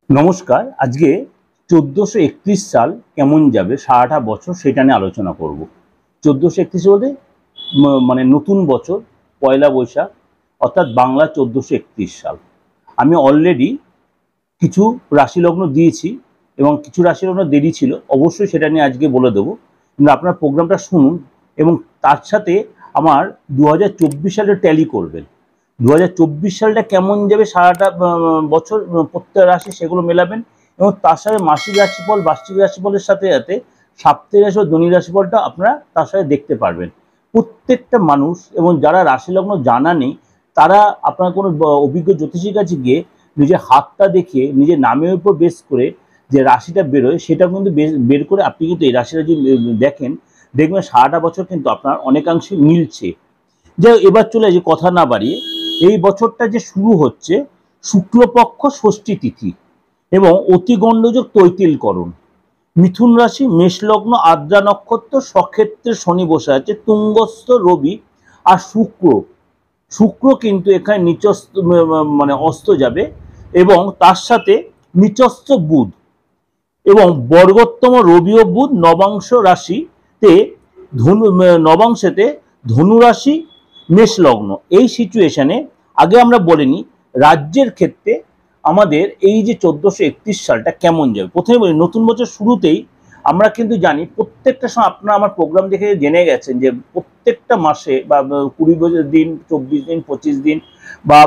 নমস্কার। আজকে 1431 সাল কেমন যাবে সারাটা বছর সেটা নিয়ে আলোচনা করব। 1431 বলতে মানে নতুন বছর, পয়লা বৈশাখ, অর্থাৎ বাংলা 1431 সাল। আমি অলরেডি কিছু রাশিলগ্ন দিয়েছি এবং কিছু রাশিলগ্ন দেরি ছিল, অবশ্যই সেটা নিয়ে আজকে বলে দেবো। কিন্তু আপনার প্রোগ্রামটা শুনুন এবং তার সাথে আমার 2024 সালের ট্যালি করবেন। 2024 সালটা কেমন যাবে সারাটা বছর প্রত্যেক রাশি সেগুলো মেলাবেন এবং তার সাথে মাসিক রাশিফল, বার্ষিক রাশিফলের সাথে সাথে সাপ্তাহিক রাশি ও দৈনিক রাশিফলটা আপনারা তার সাথে দেখতে পারবেন। প্রত্যেকটা মানুষ এবং যারা রাশিলগ্ন জানা নেই তারা আপনার কোনো অভিজ্ঞ জ্যোতিষীর কাছে গিয়ে নিজের হাতটা দেখিয়ে নিজের নামের উপর বেস করে যে রাশিটা বেরোয় সেটা কিন্তু বের করে আপনি কিন্তু এই রাশিটা যদি দেখেন, দেখবেন সারাটা বছর কিন্তু আপনার অনেকাংশে মিলছে। যে এবার চলে যে কথা না বাড়িয়ে, এই বছরটা যে শুরু হচ্ছে শুক্লপক্ষ ষষ্ঠী তিথি এবং অতি গণ্ডযোগ তৈতিলকরণ। মিথুন রাশি, মেষলগ্ন, আদ্রা নক্ষত্র, স্বক্ষেত্রে শনি বসে আছে, তুঙ্গস্থ রবি আর শুক্র কিন্তু এখানে নিচস্থ মানে অস্ত যাবে এবং তার সাথে নিচস্থ বুধ এবং বর্গোত্তম রবি ও বুধ নবাংশ রাশিতে নবাংশেতে ধনুরাশি, মেষলগ্ন। এই সিচুয়েশনে আগে আমরা বলে নিই রাজ্যের ক্ষেত্রে আমাদের এই যে 1431 সালটা কেমন যাবে। প্রথমে বলি নতুন বছর শুরুতেই আমরা কিন্তু জানি প্রত্যেকটা সময় আপনারা আমার প্রোগ্রাম দেখে জেনে গেছেন যে প্রত্যেকটা মাসে বা 20 দিন, 24 দিন, 25 দিন বা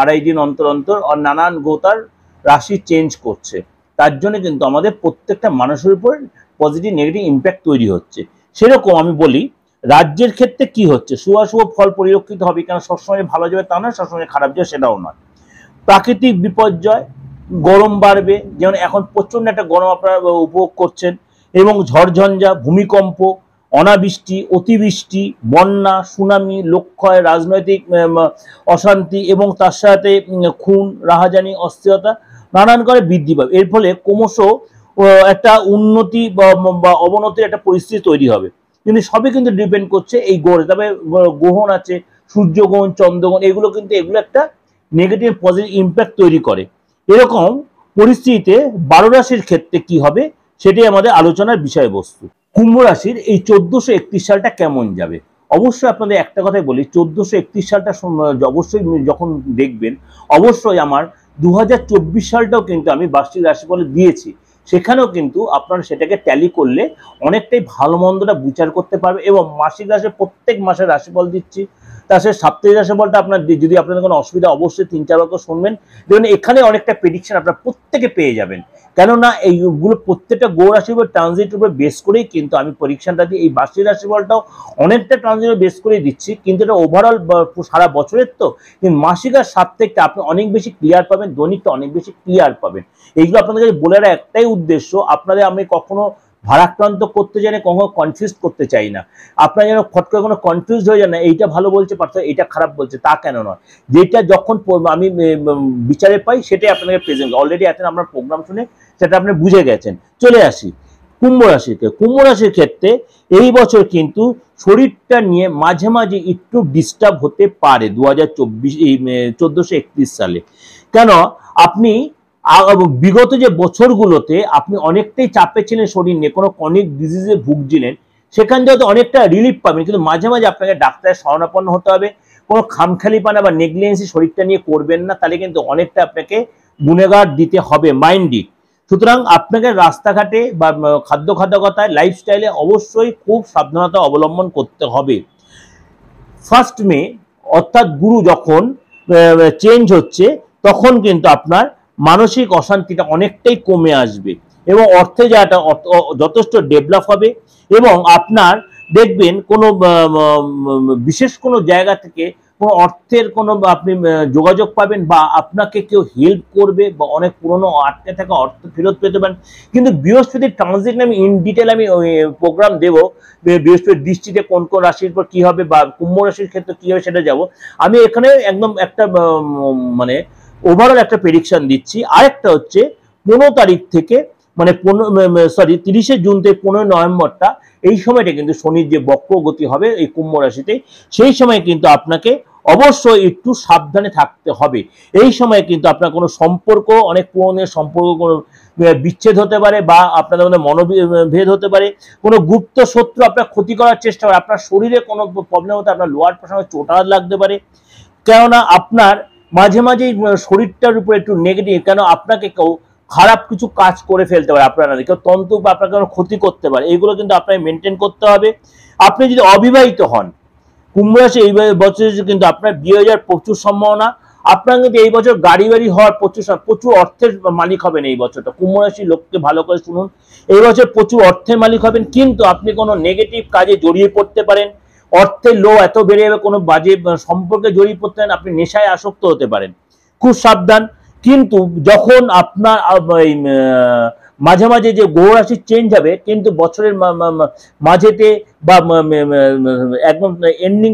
আড়াই দিন অন্তর অন্তর নানান গোতার রাশি চেঞ্জ করছে। তার জন্য কিন্তু আমাদের প্রত্যেকটা মানুষের উপর পজিটিভ নেগেটিভ ইম্প্যাক্ট তৈরি হচ্ছে। সেরকম আমি বলি রাজ্যের ক্ষেত্রে কি হচ্ছে, শুভাশুভ ফল পরিলক্ষিত হবে, কেন সবসময় ভালো যাবে তা নয়, সবসময় খারাপ যাবে সেটাও নয়। প্রাকৃতিক বিপর্যয়, গরম বাড়বে, যেমন এখন প্রচণ্ড একটা গরম আপনারা উপভোগ করছেন, এবং ঝড়ঝঞ্ঝা, ভূমিকম্প, অনাবৃষ্টি, অতিবৃষ্টি, বন্যা, সুনামি, লোকক্ষয়, রাজনৈতিক অশান্তি এবং তার সাথে খুন, রাহাজানি, অস্থিরতা নানান করে বৃদ্ধি পাবে। এর ফলে ক্রমশ একটা উন্নতি বা অবনতির একটা পরিস্থিতি তৈরি হবে। কিন্তু সবই কিন্তু ডিপেন্ড করছে এই গ্রহে। তবে গ্রহণ আছে, সূর্যগ্রহণ, চন্দ্রগ্রহণ, এগুলো একটা নেগেটিভ পজিটিভ ইম্প্যাক্ট তৈরি করে। এরকম পরিস্থিতিতে 12 রাশির ক্ষেত্রে কি হবে সেটাই আমাদের আলোচনার বিষয়বস্তু। কুম্ভ রাশির এই 1431 সালটা কেমন যাবে। অবশ্যই আপনাদের একটা কথাই বলি, 1431 সালটা অবশ্যই যখন দেখবেন অবশ্যই আমার 2024 সালটাও কিন্তু আমি বার্ষিক রাশিফলে দিয়েছি, সেখানেও কিন্তু আপনারা সেটাকে ট্যালি করলে অনেকটাই ভালো মন্দটা বিচার করতে পারবে। এবং মাসিক রাশি প্রত্যেক মাসে রাশিফল দিচ্ছি, তার সাথে সাপ্তাহিক রাশিফলটা আপনার যদি আপনাদের কোনো অসুবিধা অবশ্যই 3-4 বাক্য শুনবেন, দেখবেন এখানে অনেকটা প্রেডিকশন আপনারা প্রত্যেকে পেয়ে যাবেন। কেননা এইগুলো প্রত্যেকটা গ্রহ রাশির উপর ট্রানজিটের উপর বেস করেই কিন্তু আমি পরীক্ষাটা দিই। এই বার্ষিক রাশিফলটাও অনেকটা ট্রানজিটের বেস করেই দিচ্ছি, কিন্তু এটা ওভারঅল সারা বছরের তো। কিন্তু মাসিক আর সাপ্তাহিকটা আপনি অনেক বেশি ক্লিয়ার পাবেন, দৈনিকটা অনেক বেশি ক্লিয়ার পাবেন। এইগুলো আপনাদের কাছে বলে রাখার একটাই উদ্দেশ্য, আপনাদের আমি কখনো ভারাক্রান্ত করতে চাই না, কখনো কনফিউজ করতে চাই না। আপনারা যেন ফট করে কোনো কনফিউজ হয়ে যান না, এইটা ভালো বলছে পার্থ, এইটা খারাপ বলছে, তা কেন নয়। যেটা যখন আমি বিচারে পাই সেটাই আপনাকে প্রেজেন্ট। অলরেডি এখন আপনার প্রোগ্রাম শুনে সেটা আপনি বুঝে গেছেন। চলে আসি কুম্ভ রাশিতে। কুম্ভ রাশির ক্ষেত্রে এই বছর কিন্তু শরীরটা নিয়ে মাঝে মাঝে একটু ডিস্টার্ব হতে পারে 1431 সালে। কেন, আপনি বিগত যে বছরগুলোতে আপনি অনেকটাই চাপে ছিলেন, শরীর নিয়ে কোনো ক্রনিক ডিজিজে ভুগছিলেন, সেখান থেকে অনেকটা রিলিফ পাবেন। কিন্তু মাঝে মাঝে আপনাকে ডাক্তারের শরণাপন্ন হতে হবে। কোনো খামখেয়ালিপনা বা নেগলিজেন্সি শরীরটা নিয়ে করবেন না, তাহলে কিন্তু অনেকটা আপনাকে গুণেগার দিতে হবে মাইন্ডই। সুতরাং আপনাকে রাস্তাঘাটে বা খাদ্যখাদ্যকতায় লাইফস্টাইলে অবশ্যই খুব সাবধানতা অবলম্বন করতে হবে। 1 মে অর্থাৎ গুরু যখন চেঞ্জ হচ্ছে তখন কিন্তু আপনার মানসিক অশান্তিটা অনেকটাই কমে আসবে এবং অর্থে যাটা যথেষ্ট ডেভেলপ হবে। এবং আপনার দেখবেন কোনো বিশেষ কোনো জায়গা থেকে কোনো অর্থের কোনো আপনি যোগাযোগ পাবেন বা আপনাকে কেউ হেল্প করবে বা অনেক পুরনো আটকে থাকা অর্থ ফেরত পেতে পারেন। কিন্তু বৃহস্পতির ট্রানজিট আমি ইন ডিটেল আমি প্রোগ্রাম দেবো, বৃহস্পতির দৃষ্টিতে কোন কোন রাশির উপর কি হবে বা কুম্ভ রাশির ক্ষেত্রে কি হবে সেটা যাব। আমি এখানে একদম একটা মানে ওভারঅল একটা প্রেডিকশন দিচ্ছি। আরেকটা হচ্ছে 15 তারিখ থেকে মানে 30শে জুন থেকে 15 নভেম্বরটা, এই সময়টা কিন্তু শনির যে বক্র গতি হবে এই কুম্ভ রাশিতে, সেই সময় কিন্তু আপনাকে অবশ্যই একটু সাবধানে থাকতে হবে। এই সময় কিন্তু আপনার কোনো সম্পর্ক, অনেক পুরনো সম্পর্ক কোনো বিচ্ছেদ হতে পারে, বা আপনাদের মধ্যে মনোভেদ হতে পারে, কোনো গুপ্ত শত্রু আপনার ক্ষতি করার চেষ্টা করে, আপনার শরীরে কোনো প্রবলেম হতে, আপনার লোয়ার প্রসঙ্গে চোট লাগতে পারে। কেননা আপনার মাঝে মাঝেই শরীরটার উপর একটু নেগেটিভ, কেন আপনাকে কেউ খারাপ কিছু কাজ করে ফেলতে পারে, আপনারা কেউ তন্ত্র বা আপনাকে ক্ষতি করতে পারে, এগুলো কিন্তু আপনাকে মেনটেন করতে হবে। আপনি যদি অবিবাহিত হন, কুম্ভ রাশি এই বছর কিন্তু আপনার বিয়ে হয়ে যাওয়ার প্রচুর সম্ভাবনা। আপনার কিন্তু এই বছর গাড়ি বাড়ি হওয়ার প্রচুর অর্থের মালিক হবেন এই বছরটা। কুম্ভ রাশির লোককে ভালো করে শুনুন, এই বছর প্রচুর অর্থের মালিক হবেন, কিন্তু আপনি কোনো নেগেটিভ কাজে জড়িয়ে পড়তে পারেন। অর্থের লো এত বেড়ে যাবে, কোনো বাজে সম্পর্কে জড়িয়ে পড়তে পারেন, আপনি নেশায় আসক্ত হতে পারেন, খুব সাবধান। কিন্তু যখন আপনার মাঝে মাঝে যে গ্রহ রাশি চেঞ্জ হবে, কিন্তু বছরের মাঝেতে বা একদম এন্ডিং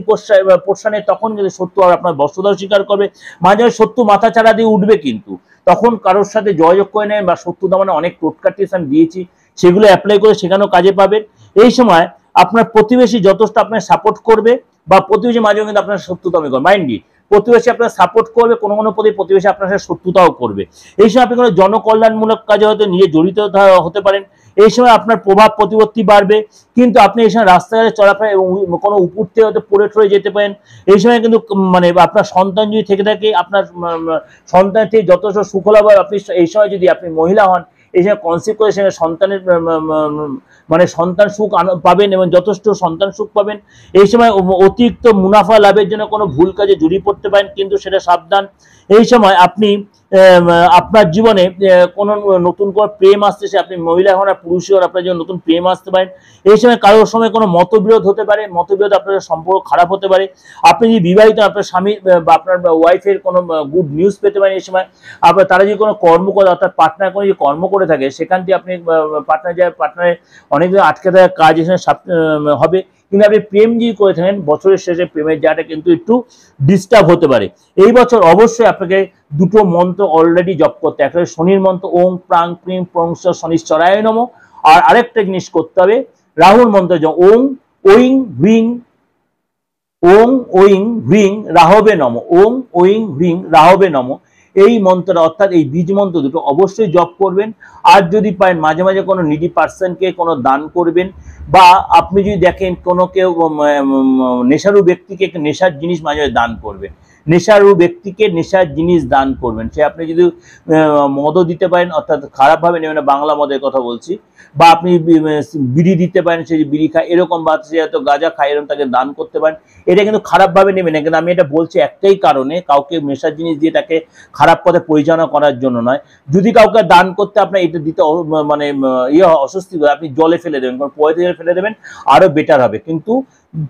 পোর্শনে, তখন যদি শত্রু আর আপনার বস্তুতাও স্বীকার করবে, মাঝে মাঝে শত্রু মাথা চাড়া দিয়ে উঠবে, কিন্তু তখন কারোর সাথে যোগাযোগ করে নেন, বা শত্রু দমনে অনেক টোটকা টিপস আমি দিয়েছি, সেগুলো অ্যাপ্লাই করে সেখানেও কাজে পাবেন। এই সময় আপনার প্রতিবেশী যথেষ্ট আপনার সাপোর্ট করবে, বা প্রতিবেশী মাঝে কিন্তু আপনার শত্রুতা করবে, মাইন্ডলি প্রতিবেশী আপনার সাপোর্ট করবে, কোনো কোনো প্রতিবেশী আপনার সাথে শত্রুতাও করবে। এই সময় আপনি কোনো জনকল্যাণমূলক কাজে হয়তো নিজে জড়িত হতে পারেন। এই সময় আপনার প্রভাব প্রতিপত্তি বাড়বে, কিন্তু আপনি এই সময় রাস্তাঘাটে চলাফেরা এবং কোনো উপর থেকে হয়তো পড়ে টরে যেতে পারেন। এই সময় কিন্তু মানে আপনার সন্তান যদি থেকে থাকে, আপনার সন্তান থেকে যথেষ্ট সুফলাভ হয়। আপনি এই সময় যদি আপনি মহিলা হন, এই সময় কনসিভ করে সেখানে সন্তানের মানে সন্তান সুখ পাবেন, এবং যথেষ্ট সন্তান সুখ পাবেন। এই সময় অতিরিক্ত মুনাফা লাভের জন্য কোনো ভুল কাজে জড়িয়ে পড়তে পারেন, কিন্তু সেটা সাবধান। এই সময় আপনি আপনার জীবনে কোনো নতুন করে প্রেম আসতেছে, আপনি মহিলা হন আর পুরুষ হন, আপনার জীবনে নতুন প্রেম আসতে পারেন। এই সময় কারোর সময় কোনো মতবিরোধ হতে পারে, মতবিরোধ আপনার সম্পর্ক খারাপ হতে পারে। আপনি যদি বিবাহিত, আপনার স্বামী বা আপনার ওয়াইফের কোনো গুড নিউজ পেতে পারেন এই সময়। আপনার তারা যদি কোনো কর্ম করে, অর্থাৎ পার্টনার কোনো যদি কর্ম করে থাকে, সেখান থেকে আপনি পার্টনারে অনেকদিন আটকে থাকা কাজ এখানে হবে। কিন্তু আপনি প্রেম যদি করে থাকেন, বছরের শেষে প্রেমের জায়গাটা কিন্তু একটু ডিস্টার্ব হতে পারে। এই বছর অবশ্যই আপনাকে দুটো মন্ত্র অলরেডি জপ করতে, একটা শনির মন্ত্র ওম প্রাং প্রিং প্রংস শনিশ্চরায় নমঃ, আর আরেকটা জিনিস করতে হবে রাহুর মন্ত্র, ওম ওইং হ্রিং, ওম ওইং হ্রিং রাহবে নমঃ, ওম ওইং হ্রিং রাহবে নমঃ। এই মন্ত্রটা, অর্থাৎ এই বীজ মন্ত্র দুটো অবশ্যই জপ করবেন। আর যদি পারেন মাঝে মাঝে কোনো নিডি পার্সনকে কোনো দান করবেন, বা আপনি যদি দেখেন কোনো কেউ নেশারু ব্যক্তিকে নেশার জিনিস মাঝে মাঝে দান করবেন, নেশারু ব্যক্তিকে নেশার জিনিস দান করবেন। সে আপনি যদি মদও দিতে পারেন, অর্থাৎ খারাপভাবে নেবেন না, বাংলা মদের কথা বলছি, বা আপনি বিড়ি দিতে পারেন, সে যে বিড়ি খায় এরকম, বা সে হয়তো গাঁজা খায় এরকম, তাকে দান করতে পারেন। এটা কিন্তু খারাপভাবে নেবেন না, কিন্তু আমি এটা বলছি একটাই কারণে, কাউকে নেশার জিনিস দিয়ে তাকে খারাপ পথে পরিচালনা করার জন্য নয়। যদি কাউকে দান করতে আপনার এটা দিতে মানে অস্বস্তি হয়, আপনি জলে ফেলে দেবেন, কারণ প্রবাহিত জলে ফেলে দেবেন, আরো বেটার হবে। কিন্তু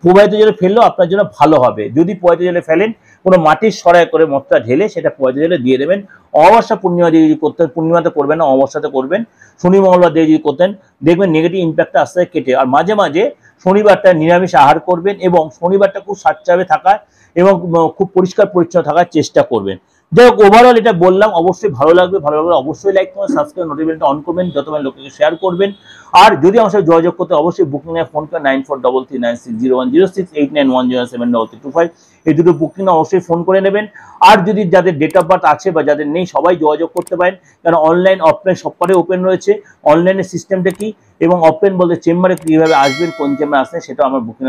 প্রবাহিত জলে ফেললেও আপনার জন্য ভালো হবে। যদি প্রবাহিত জলে ফেলেন, কোনো মাটির সরাই করে মদটা ঢেলে সেটা প্রবাহিত জলে দিয়ে দেবেন। অমাবস্যা পূর্ণিমা দিয়ে যদি করতে, পূর্ণিমাতে করবেন না, অমাবস্যাতে করবেন। শনি মঙ্গলবার দিয়ে যদি করতেন, দেখবেন নেগেটিভ ইম্প্যাক্টটা আস্তে আস্তে কেটে। আর মাঝে মাঝে শনিবারটা নিরামিষ আহার করবেন, এবং শনিবারটা খুব স্বাচ্ছাবে থাকার এবং খুব পরিষ্কার পরিচ্ছন্ন থাকার চেষ্টা করবেন। যাই হোক, ওভারঅল এটা বললাম, অবশ্যই ভালো লাগবে। ভালো লাগলে অবশ্যই লাইক করবেন, সাবস্ক্রাইব, নোটিফিকেশনটা অন করবেন, যতবার লোককে শেয়ার করবেন। আর যদি আমার সাথে যোগাযোগ করতে, অবশ্যই বুকিং এ ফোন করে 9433960106, 8910733325, এই দুটো বুকিং অবশ্যই ফোন করে নেবেন। আর যদি যাদের ডেট অফ বার্থ আছে বা যাদের নেই, সবাই যোগাযোগ করতে পারেন, কারণ অনলাইন অফলাইন সবকটাই ওপেন রয়েছে। অনলাইনের সিস্টেমটা কি এবং অফলাইন বলতে চেম্বারে কীভাবে আসবেন, কোন চেম্বারে আসবেন, সেটাও আমার বুকিং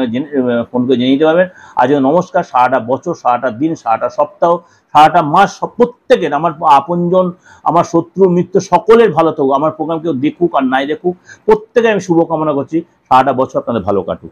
ফোন করে জেনে নিতে পারবেন। আজ নমস্কার, সারাটা বছর, সারাটা দিন, সারাটা সপ্তাহ, সারাটা মাস প্রত্যেকের, আমার আপনজন, আমার শত্রু মিত্র সকলের ভালো থাকুক। আমার প্রোগ্রাম কেউ দেখুক আর নাই দেখুক, প্রত্যেকে আমি শুভকামনা করছি, সারাটা বছর আপনাদের ভালো কাটুক।